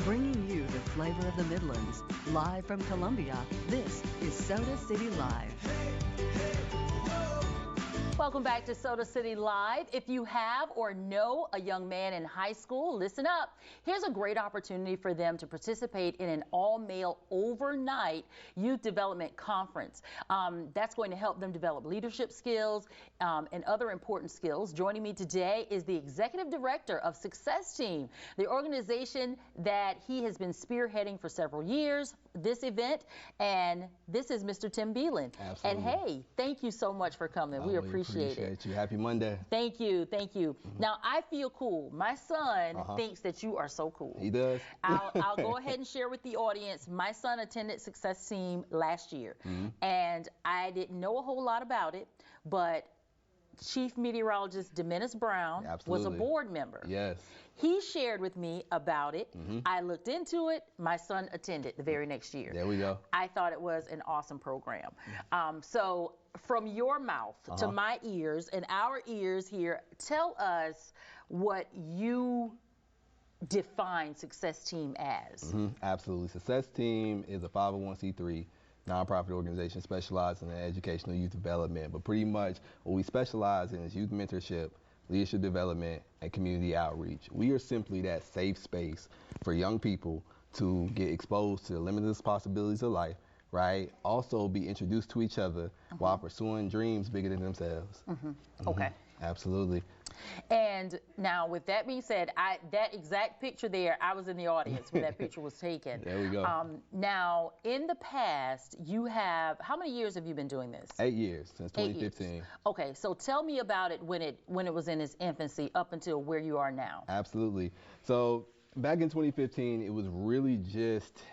Bringing you the flavor of the Midlands. Live from Columbia, this is Soda City Live. Welcome back to Soda City Live. If you have or know a young man in high school, listen up. Here's a great opportunity for them to participate in an all-male overnight youth development conference. That's going to help them develop leadership skills and other important skills. Joining me today is the executive director of Successteam, the organization that he has been spearheading for several years, this event, and this is Mr. Tim Beelan. Absolutely. And hey, thank you so much for coming. We appreciate it. You. Happy Monday. Thank you. Thank you. Now, I feel cool. My son thinks that you are so cool. He does. I'll go ahead and share with the audience. My son attended Successteam last year, and I didn't know a whole lot about it, but Chief Meteorologist Demenis Brown was a board member. Yes. He shared with me about it. I looked into it. My son attended the very next year. There we go. I thought it was an awesome program. So from your mouth to my ears and our ears here, tell us what you define Successteam as. Absolutely. Successteam is a 501c3 nonprofit organization specializing in educational youth development, but pretty much what we specialize in is youth mentorship, leadership development, and community outreach. We are simply that safe space for young people to get exposed to the limitless possibilities of life, right? Also be introduced to each other while pursuing dreams bigger than themselves. Okay. Absolutely. And now, with that being said, that exact picture there, I was in the audience when that picture was taken. There we go. Now, in the past, you have, how many years have you been doing this? 8 years, since 2015. 8 years. Okay, so tell me about it when it was in its infancy up until where you are now. Absolutely. So back in 2015, it was really just,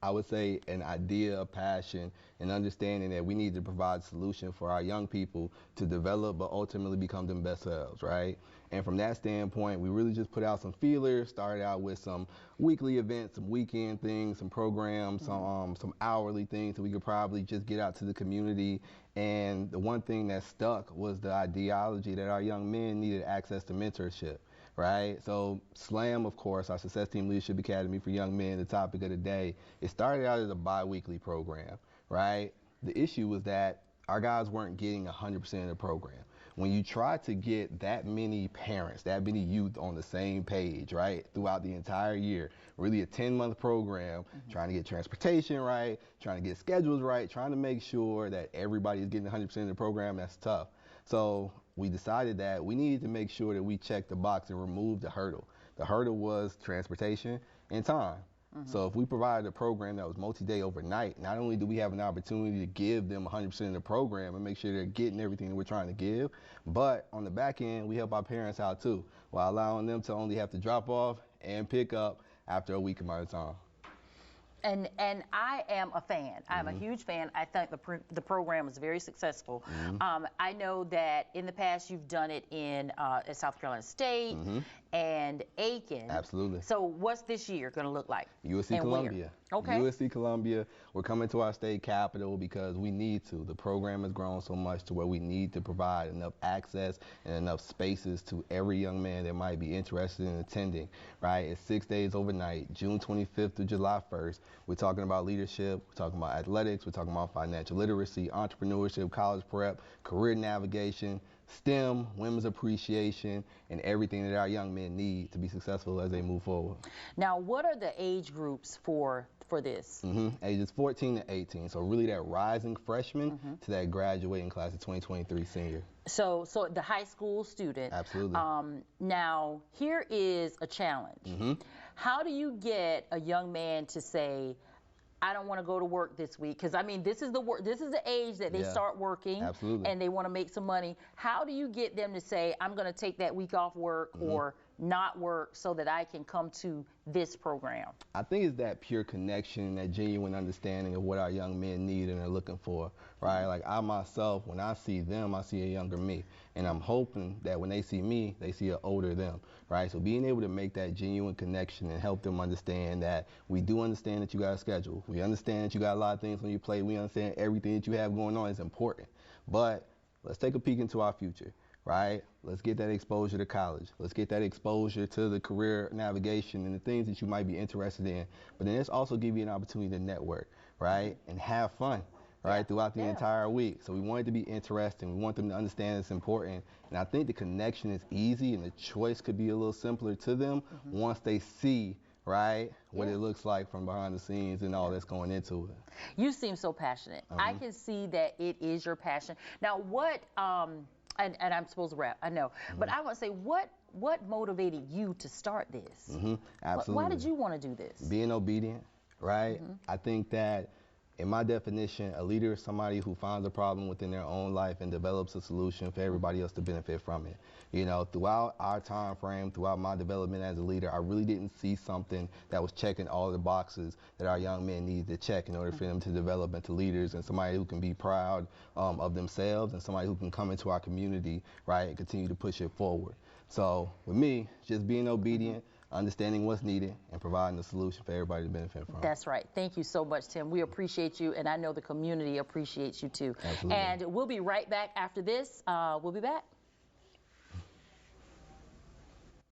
I would say, an idea, a passion, and understanding that we need to provide a solution for our young people to develop but ultimately become them best selves, right? And from that standpoint, we really just put out some feelers, started out with some weekly events, some weekend things, some programs, some hourly things that we could probably just get out to the community. And the one thing that stuck was the ideology that our young men needed access to mentorship. Right? So SLAM, of course, our Successteam Leadership Academy for Young Men, the topic of the day, it started out as a bi-weekly program, right? The issue was that our guys weren't getting 100% of the program. When you try to get that many parents, that many youth on the same page, right, throughout the entire year, really a 10-month program, trying to get transportation right, trying to get schedules right, trying to make sure that everybody is getting 100% of the program, that's tough. So we decided that we needed to make sure that we checked the box and remove the hurdle. The hurdle was transportation and time. So if we provided a program that was multi-day overnight, not only do we have an opportunity to give them 100% of the program and make sure they're getting everything that we're trying to give, but on the back end, we help our parents out too, while allowing them to only have to drop off and pick up after a week amount of time. And I am a fan. I'm a huge fan. I think the program is very successful. I know that in the past you've done it in at South Carolina State and Aiken. Absolutely. So what's this year going to look like? USC Columbia. Okay. USC Columbia. We're coming to our state capital because we need to. The program has grown so much to where we need to provide enough access and enough spaces to every young man that might be interested in attending, right? It's 6 days overnight, June 25th through July 1st. We're talking about leadership, we're talking about athletics, we're talking about financial literacy, entrepreneurship, college prep, career navigation, STEM, women's appreciation, and everything that our young men need to be successful as they move forward. Now, what are the age groups for this? Ages 14 to 18, so really that rising freshman to that graduating class of 2023 senior. So the high school student. Absolutely. Now, here is a challenge. How do you get a young man to say, I don't want to go to work this week? Because I mean, this is the age that they start working. Absolutely. And they want to make some money. How do you get them to say, I'm going to take that week off work or not work so that I can come to this program? I think it's that pure connection, that genuine understanding of what our young men need and are looking for, right? Like I myself, when I see them, I see a younger me. And I'm hoping that when they see me, they see an older them, right? So being able to make that genuine connection and help them understand that we do understand that you got a schedule. We understand that you got a lot of things on your plate. We understand everything that you have going on is important. But let's take a peek into our future, right? Let's get that exposure to college. Let's get that exposure to the career navigation and the things that you might be interested in. But then let's also give you an opportunity to network, right? And have fun, right? Throughout the entire week. So we want it to be interesting. We want them to understand it's important. And I think the connection is easy and the choice could be a little simpler to them once they see, right, what it looks like from behind the scenes and all that's going into it. You seem so passionate. I can see that it is your passion. Now, what, and I'm supposed to rap, I know, but I want to say, what motivated you to start this? Absolutely. Why did you want to do this? Being obedient, right? I think that in my definition, a leader is somebody who finds a problem within their own life and develops a solution for everybody else to benefit from it. You know, throughout our time frame, throughout my development as a leader, I really didn't see something that was checking all the boxes that our young men need to check in order for them to develop into leaders and somebody who can be proud of themselves and somebody who can come into our community, right, and continue to push it forward. So with me, just being obedient, understanding what's needed, and providing a solution for everybody to benefit from. That's right. Thank you so much, Tim. We appreciate you, and I know the community appreciates you too. Absolutely. And we'll be right back after this. We'll be back.